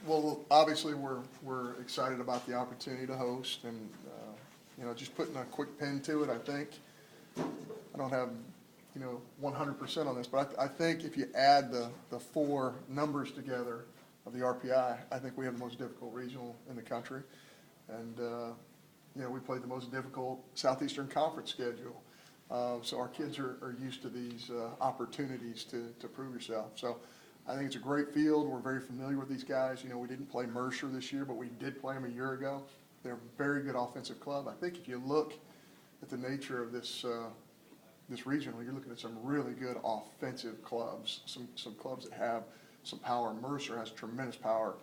Well, obviously, we're excited about the opportunity to host, and just putting a quick pin to it. I think I don't have 100% on this, but I think if you add the four numbers together of the RPI, I think we have the most difficult regional in the country, and we played the most difficult Southeastern Conference schedule. So our kids are used to these opportunities to prove yourself. So I think it's a great field. We're very familiar with these guys. We didn't play Mercer this year, but we did play them a year ago. They're a very good offensive club. I think if you look at the nature of this regional, you're looking at some really good offensive clubs, some clubs that have some power. Mercer has tremendous power.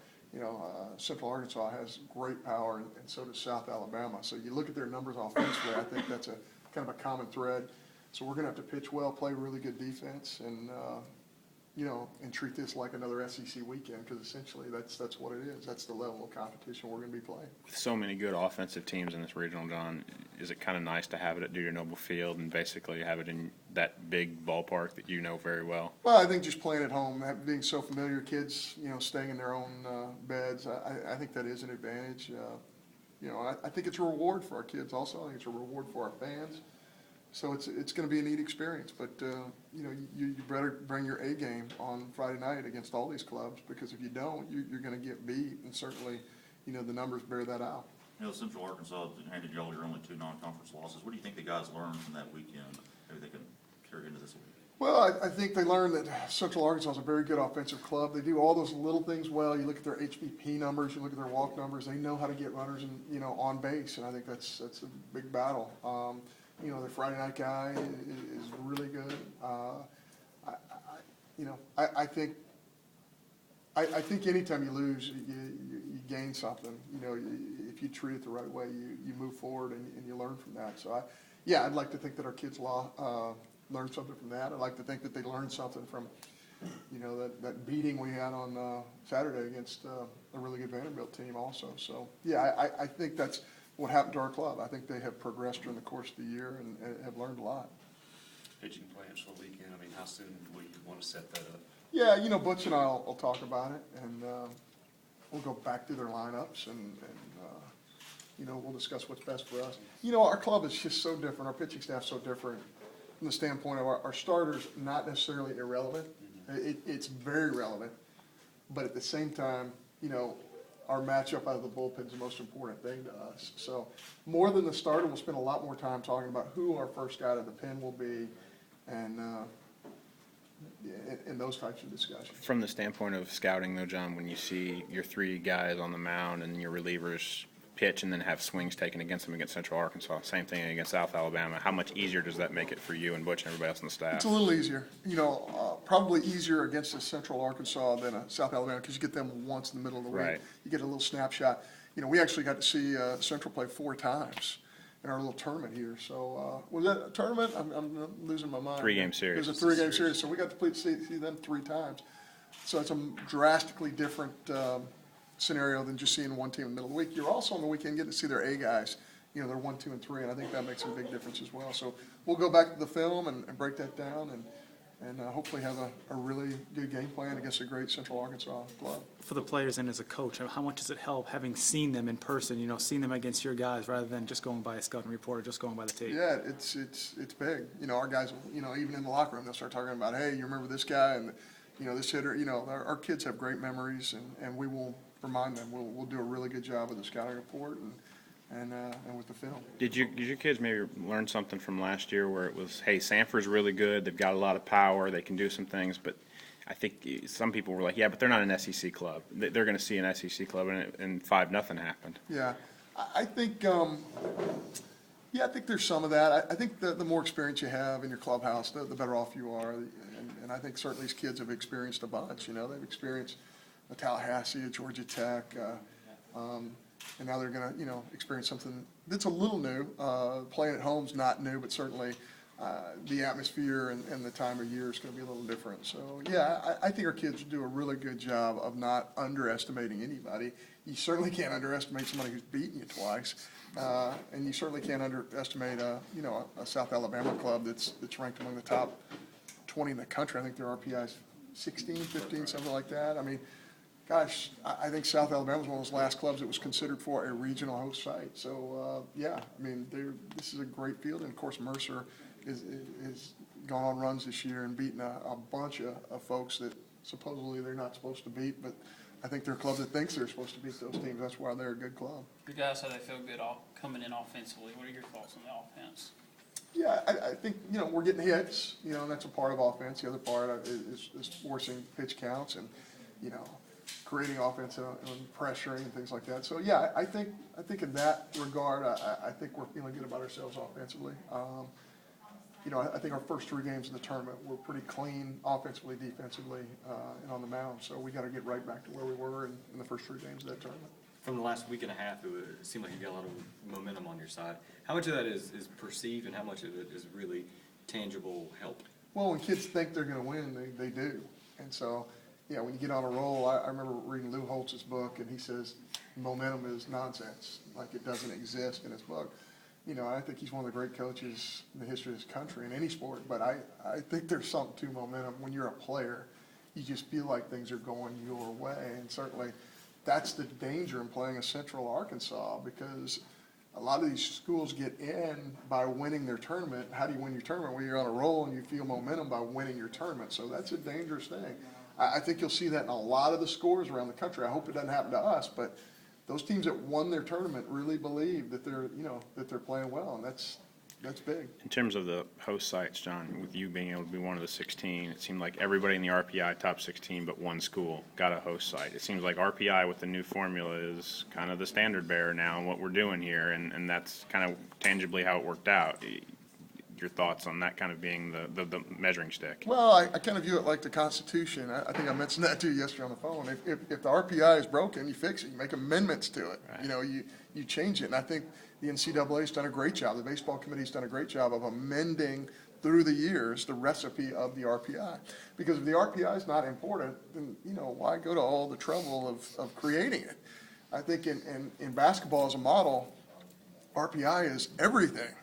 Central Arkansas has great power, and so does South Alabama. So you look at their numbers offensively, I think that's a kind of a common thread. So we're going to have to pitch well, play really good defense, and treat this like another SEC weekend, because essentially that's what it is. That's the level of competition we're going to be playing. With so many good offensive teams in this regional, John, is it kind of nice to have it at Dewey Noble Field and basically have it in that big ballpark that you know very well? Well, I think just playing at home, being so familiar, kids, staying in their own beds, I think that is an advantage. I think it's a reward for our kids also. I think it's a reward for our fans. So it's going to be a neat experience, but you better bring your A game on Friday night against all these clubs, because if you don't, you're going to get beat, and certainly, the numbers bear that out. Central Arkansas handed y'all your only 2 non-conference losses. What do you think the guys learned from that weekend? Maybe they can carry into this week. Well, I think they learned that Central Arkansas is a very good offensive club. They do all those little things well. You look at their HBP numbers, you look at their walk numbers. They know how to get runners on base, and I think that's a big battle. The Friday night guy is really good. I think anytime you lose, you gain something. If you treat it the right way, you move forward and you learn from that. So I'd like to think that our kids learned something from that. I'd like to think that they learned something from that beating we had on Saturday against a really good Vanderbilt team also. So I think that's what happened to our club. I think they have progressed during the course of the year and have learned a lot. Pitching plans for the weekend, how soon will you want to set that up? Yeah, Butch and I will talk about it, and we'll go back through their lineups, and we'll discuss what's best for us. Our club is just so different. Our pitching staff's so different from the standpoint of our starters, not necessarily irrelevant. It's very relevant, but at the same time, our matchup out of the bullpen is the most important thing to us. So more than the starter, we'll spend a lot more time talking about who our first guy to the pen will be, and those types of discussions. From the standpoint of scouting, though, John, when you see your 3 guys on the mound and your relievers pitch and then have swings taken against them against Central Arkansas, same thing against South Alabama, how much easier does that make it for you and Butch and everybody else on the staff? It's a little easier. Probably easier against a Central Arkansas than a South Alabama, because you get them once in the middle of the week. Right. You get a little snapshot. We actually got to see Central play 4 times in our little tournament here. So was that a tournament? I'm losing my mind. 3-game series. It was a 3-game series, so we got to see them 3 times. So it's a drastically different scenario than just seeing one team in the middle of the week. You're also on the weekend getting to see their A guys, their 1, 2, and 3, and I think that makes a big difference as well. So we'll go back to the film and break that down, and hopefully have a really good game plan against a great Central Arkansas club. For the players and as a coach, how much does it help having seen them in person, seeing them against your guys rather than just going by a scouting report or just going by the tape? Yeah, it's big. Our guys, even in the locker room, they'll start talking about, hey, you remember this guy and, this hitter. Our kids have great memories, and we will remind them. We'll do a really good job with the scouting report and with the film. Did your kids maybe learn something from last year where it was, hey, Sanford's really good, they've got a lot of power, they can do some things, but I think some people were like, yeah, but they're not an SEC club. They're going to see an SEC club, and 5-0 happened. Yeah, I think I think there's some of that. I think the more experience you have in your clubhouse, the better off you are, and I think certainly these kids have experienced a bunch. They've experienced a Tallahassee, a Georgia Tech, and now they're going to, experience something that's a little new. Playing at home's not new, but certainly the atmosphere and the time of year is going to be a little different. So, I think our kids do a really good job of not underestimating anybody. You certainly can't underestimate somebody who's beaten you twice, and you certainly can't underestimate a South Alabama club that's ranked among the top 20 in the country. I think their RPI is 16, 15, something like that. I mean, Gosh, I think South Alabama was one of those last clubs that was considered for a regional host site. So, yeah, I mean, this is a great field, and of course Mercer is gone on runs this year and beaten a bunch of folks that supposedly they're not supposed to beat, but I think they're a club that thinks they're supposed to beat those teams. That's why they're a good club. The guys said they feel good coming in offensively. What are your thoughts on the offense? Yeah, I think, we're getting hits, and that's a part of offense. The other part is forcing pitch counts and, creating offense and pressuring and things like that. So, yeah, I think in that regard, I think we're feeling good about ourselves offensively. I think our first 3 games in the tournament were pretty clean offensively, defensively, and on the mound. So we got to get right back to where we were in the first 3 games of that tournament. From the last week and a half, it seemed like you got a lot of momentum on your side. How much of that is perceived, and how much of it is really tangible help? Well, when kids think they're going to win, they do. And so, yeah, when you get on a roll, I remember reading Lou Holtz's book, and he says momentum is nonsense, like it doesn't exist in his book. I think he's one of the great coaches in the history of this country in any sport, but I think there's something to momentum. When you're a player, you just feel like things are going your way, and certainly that's the danger in playing a Central Arkansas, because a lot of these schools get in by winning their tournament. How do you win your tournament? Well, you're on a roll and you feel momentum by winning your tournament, so that's a dangerous thing. I think you'll see that in a lot of the scores around the country. I hope it doesn't happen to us, but those teams that won their tournament really believe that they're playing well, and that's big. In terms of the host sites, John, with you being able to be one of the 16, it seemed like everybody in the RPI top 16 but one school got a host site. It seems like RPI with the new formula is kind of the standard bearer now in what we're doing here, and that's kind of tangibly how it worked out. Your thoughts on that kind of being the measuring stick? Well, I kind of view it like the Constitution. I think I mentioned that to you yesterday on the phone. If the RPI is broken, you fix it. You make amendments to it. Right. You change it. And I think the NCAA's done a great job. The baseball committee's done a great job of amending through the years the recipe of the RPI. Because if the RPI is not important, then, why go to all the trouble of creating it? I think in basketball as a model, RPI is everything.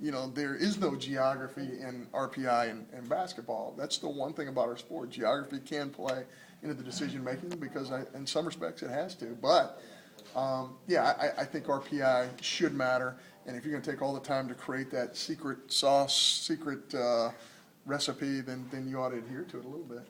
There is no geography in RPI and basketball. That's the one thing about our sport. Geography can play into the decision-making because in some respects it has to. But, I think RPI should matter. And if you're going to take all the time to create that secret sauce, secret recipe, then you ought to adhere to it a little bit.